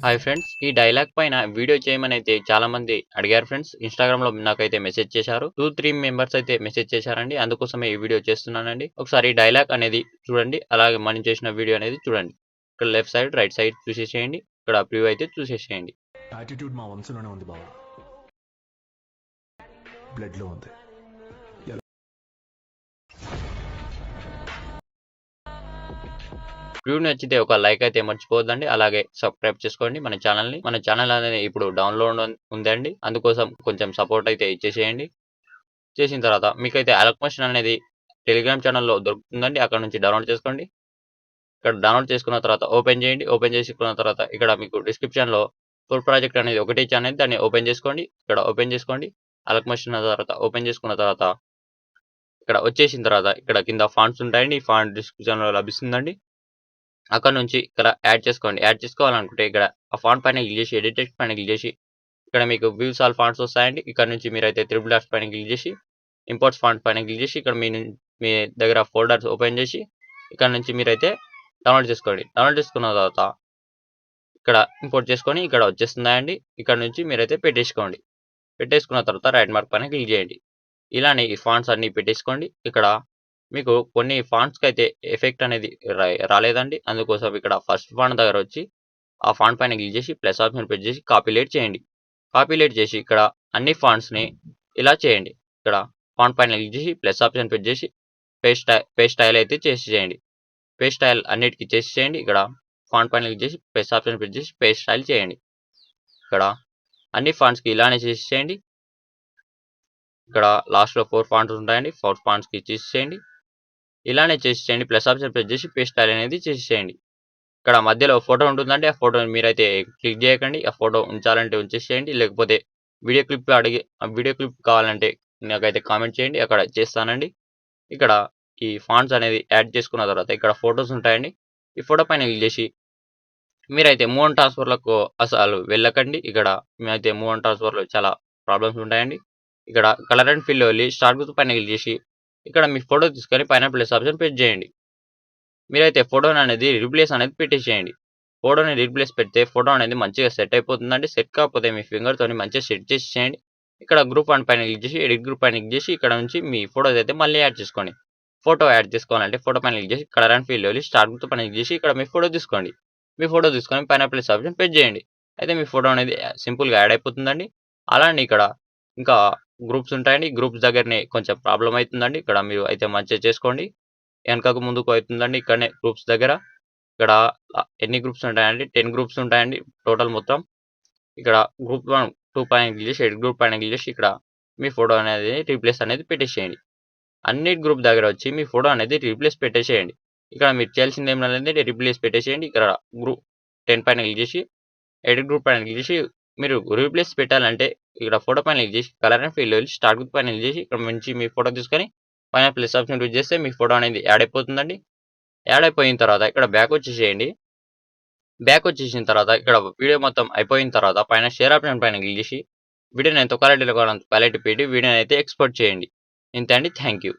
Hi friends. ఈ dialogue పైన video చేయమనైతే చాలామంది అడిగారు ఫ్రెండ్స్. ఇన్‌స్టాగ్రామ్‌లో నాకైతే మెసేజ్ చేశారు. 2, 3 మెంబర్స్ అయితే మెసేజ్ చేశారండి. అందుకోసమే ఈ వీడియో చేస్తున్నానండి. ఒకసారి ఈ డైలాగ్ అనేది చూడండి. అలాగే మనం చేసిన వీడియో అనేది చూడండి. ఇక్కడ లెఫ్ట్ సైడ్, రైట్ సైడ్ చూసేసేయండి. ఇక్కడ ప్రివ్యూ అయితే చూసేసేయండి. యాటిట్యూడ్ మా వంశంలోనే ఉంది బావ. బ్లడ్‌లో ఉంది. వీడియో నచ్చితే ఒక లైక్ అయితే మర్చిపోవద్దండి. అలాగే సబ్స్క్రైబ్ చేసుకోండి మన ఛానల్‌ని. మన ఛానల్ అనేది ఇప్పుడు డౌన్‌లోడ్ ఉందండి. అందుకోసం కొంచెం సపోర్ట్ అయితే ఇచ్చేసేయండి. చేసిన తర్వాత మీకైతే అలక్మోషన్ అనేది టెలిగ్రామ్ ఛానల్‌లో దొరుకుతుందండి. అక్కడ నుంచి డౌన్‌లోడ్ చేసుకోండి. ఇక్కడ డౌన్‌లోడ్ చేసుకున్న తర్వాత ఓపెన్ చేయండి. ఓపెన్ చేసుకున్న తర్వాత ఇక్కడ మీకు డిస్క్రిప్షన్‌లో ఫుల్ ప్రాజెక్ట్ అనేది ఒకటే ఛానల్, దాన్ని ఓపెన్ చేసుకోండి. ఇక్కడ ఓపెన్ చేసుకోండి. అలక్మోషన్ తర్వాత ఓపెన్ చేసుకున్న తర్వాత ఇక్కడ వచ్చేసిన తర్వాత ఇక్కడ కింద ఫాంట్స్ ఉంటాయండి. ఈ ఫాంట్ డిస్క్రిప్షన్‌లో లభిస్తుందండి. అక్కడ నుంచి ఇక్కడ యాడ్ చేసుకోండి. యాడ్ చేసుకోవాలనుకుంటే ఇక్కడ ఆ ఫాంట్ పైన క్లిక్ చేసి ఎడిట్ టెక్స్ట్ పైన క్లిక్ చేసి ఇక్కడ మీకు వ్యూస్ ఆల్ ఫాంట్స్ వస్తాయండి. ఇక్కడ నుంచి మీరైతే త్రిబుల్ డాట్స్ పైన క్లిక్ చేసి ఇంపోర్ట్స్ ఫాంట్ పైన క్లిక్ చేసి ఇక్కడ మీ దగ్గర ఫోల్డర్స్ ఓపెన్ చేసి ఇక్కడ నుంచి మీరైతే డౌన్లోడ్ చేసుకోండి. డౌన్లోడ్ చేసుకున్న తర్వాత ఇక్కడ ఇంపోర్ట్ చేసుకొని ఇక్కడ వచ్చేస్తుందండి. ఇక్కడ నుంచి మీరైతే పెట్టేసుకోండి. పెట్టేసుకున్న తర్వాత రైట్ మార్క్ పైన క్లిక్ చేయండి. ఇలానే ఈ ఫాంట్స్ అన్ని పెట్టేసుకోండి. ఇక్కడ మీకు కొన్ని ఫాంట్స్‌కి అయితే ఎఫెక్ట్ అనేది రాలేదండి. అందుకోసం ఇక్కడ ఫస్ట్ ఫాంట్ దగ్గర వచ్చి ఆ ఫాంట్ పైన క్లిక్ చేసి ప్లస్ ఆప్షన్ ప్రెస్ చేసి కాపీలేట్ చేయండి. కాపీలేట్ చేసి ఇక్కడ అన్ని ఫాంట్స్‌ని ఇలా చేయండి. ఇక్కడ ఫాంట్ పైన క్లిక్ చేసి ప్లస్ ఆప్షన్ ప్రెస్ చేసి పేస్ట్ స్టైల్ అయితే చేసేయండి. పేస్ట్ స్టైల్ అన్నిటికీ చేసేయండి. ఇక్కడ ఫాంట్ పైన క్లిక్ చేసి ప్లస్ ఆప్షన్ ప్రెస్ చేసి పేస్ట్ స్టైల్ చేయండి. ఇక్కడ అన్ని ఫాంట్స్‌కి ఇలానే చేసేయండి. ఇక్కడ లాస్ట్‌లో 4 ఫాంట్స్ ఉంటాయండి. 4 ఫాంట్స్‌కి చేసేయండి. ఇలానే చేసేయండి. ప్లస్ ఆప్షన్ ప్రెస్ చేసి పేస్ట్ స్టైల్ అనేది చేసేయండి. ఇక్కడ మధ్యలో ఫోటో ఉంటుందండి. ఆ ఫోటోని మీరైతే క్లిక్ చేయకండి. ఆ ఫోటో ఉంచాలంటే ఉంచేసేయండి. లేకపోతే వీడియో క్లిప్ కావాలంటే నాకైతే కామెంట్ చేయండి. అక్కడ చేస్తానండి. ఇక్కడ ఈ ఫాంట్స్ అనేది యాడ్ చేసుకున్న తర్వాత ఇక్కడ ఫోటోస్ ఉంటాయండి. ఈ ఫోటో పైన క్లిక్ చేసి మీరైతే మూవ్ అండ్ ట్రాన్స్ఫర్‌లకు అసలు వెళ్ళకండి. ఇక్కడ మీరైతే మూవ్ అండ్ ట్రాన్స్ఫర్‌లో చాలా ప్రాబ్లమ్స్ ఉంటాయండి. ఇక్కడ కలర్ అండ్ ఫిల్‌లో వెళ్ళి స్టార్ గుర్తు పైన క్లిక్ చేసి ఇక్కడ మీ ఫోటో తీసుకొని పైన ప్లస్ ఆప్షన్ ప్రెస్ చేయండి. మీరైతే ఫోటోని అనేది రీప్లేస్ అనేది పెట్టేసేయండి. ఫోటోని రీప్లేస్ పెడితే ఫోటో అనేది మంచిగా సెట్ అయిపోతుందండి. సెట్ కాకపోతే మీ ఫింగర్‌తోని మంచిగా సెట్ చేసేయండి. ఇక్కడ గ్రూప్ వన్ పైన క్లిక్ చేసి ఎడిట్ గ్రూప్ పైన క్లిక్ చేసి ఇక్కడ నుంచి మీ ఫోటోస్ అయితే మళ్ళీ యాడ్ చేసుకోండి. ఫోటో యాడ్ చేసుకోవాలంటే ఫోటో పైన క్లిక్ చేసి కలర్ అండ్ ఫీల్డ్‌లో వెళ్ళి స్టార్ గుర్తు పైన క్లిక్ చేసి ఇక్కడ మీ ఫోటో తీసుకోండి. మీ ఫోటో తీసుకొని పైన ప్లస్ ఆప్షన్ ప్రెస్ చేయండి. అయితే మీ ఫోటో అనేది సింపుల్‌గా యాడ్ అయిపోతుందండి. అలానే ఇక్కడ ఇంకా గ్రూప్స్ ఉంటాయండి. గ్రూప్స్ దగ్గరనే కొంచెం ప్రాబ్లమ్ అవుతుందండి. ఇక్కడ మీరు అయితే మంచిగా చేసుకోండి. వెనకకు ముందుకు అవుతుందండి. ఇక్కడనే గ్రూప్స్ దగ్గర ఇక్కడ ఎన్ని గ్రూప్స్ ఉంటాయండి? 10 గ్రూప్స్ ఉంటాయండి టోటల్ మొత్తం. ఇక్కడ గ్రూప్ 1, 2 పైన క్లిక్ చేసి ఎడిట్ గ్రూప్ పైన క్లిక్ చేసి ఇక్కడ మీ ఫోటో అనేది రీప్లేస్ అనేది పెట్టేసేయండి. అన్ని గ్రూప్ దగ్గర వచ్చి మీ ఫోటో అనేది రీప్లేస్ పెట్టేసేయండి. ఇక్కడ మీరు చేయాల్సింది ఏం లేదండి, రీప్లేస్ పెట్టేసేయండి. ఇక్కడ గ్రూప్ 10 పైన క్లిక్ చేసి ఎడిట్ గ్రూప్ పైన క్లిక్ చేసి మీరు రీప్లేస్ పెట్టాలంటే ఇక్కడ ఫోటో పైన క్లిక్ చేసి కలర్ అండ్ ఫీల్డ్‌లో వెళ్ళి స్టార్ గుర్తు పైన క్లిక్ చేసి ఇక్కడ నుంచి మీ ఫోటో తీసుకొని పైన ప్లస్ ఆప్షన్ క్లిక్ చేస్తే మీ ఫోటో అనేది యాడ్ అయిపోతుందండి. యాడ్ అయిపోయిన తర్వాత ఇక్కడ బ్యాక్ వచ్చేసేయండి. బ్యాక్ వచ్చేసిన తర్వాత ఇక్కడ వీడియో మొత్తం అయిపోయిన తర్వాత పైన షేర్ ఆప్షన్ పైన క్లిక్ చేసి వీడియోని ఎంత క్వాలిటీలో కావాలంత క్వాలిటీ పెట్టి వీడియోని అయితే ఎక్స్‌పోర్ట్ చేయండి. ఇంతే అండి. Thank you.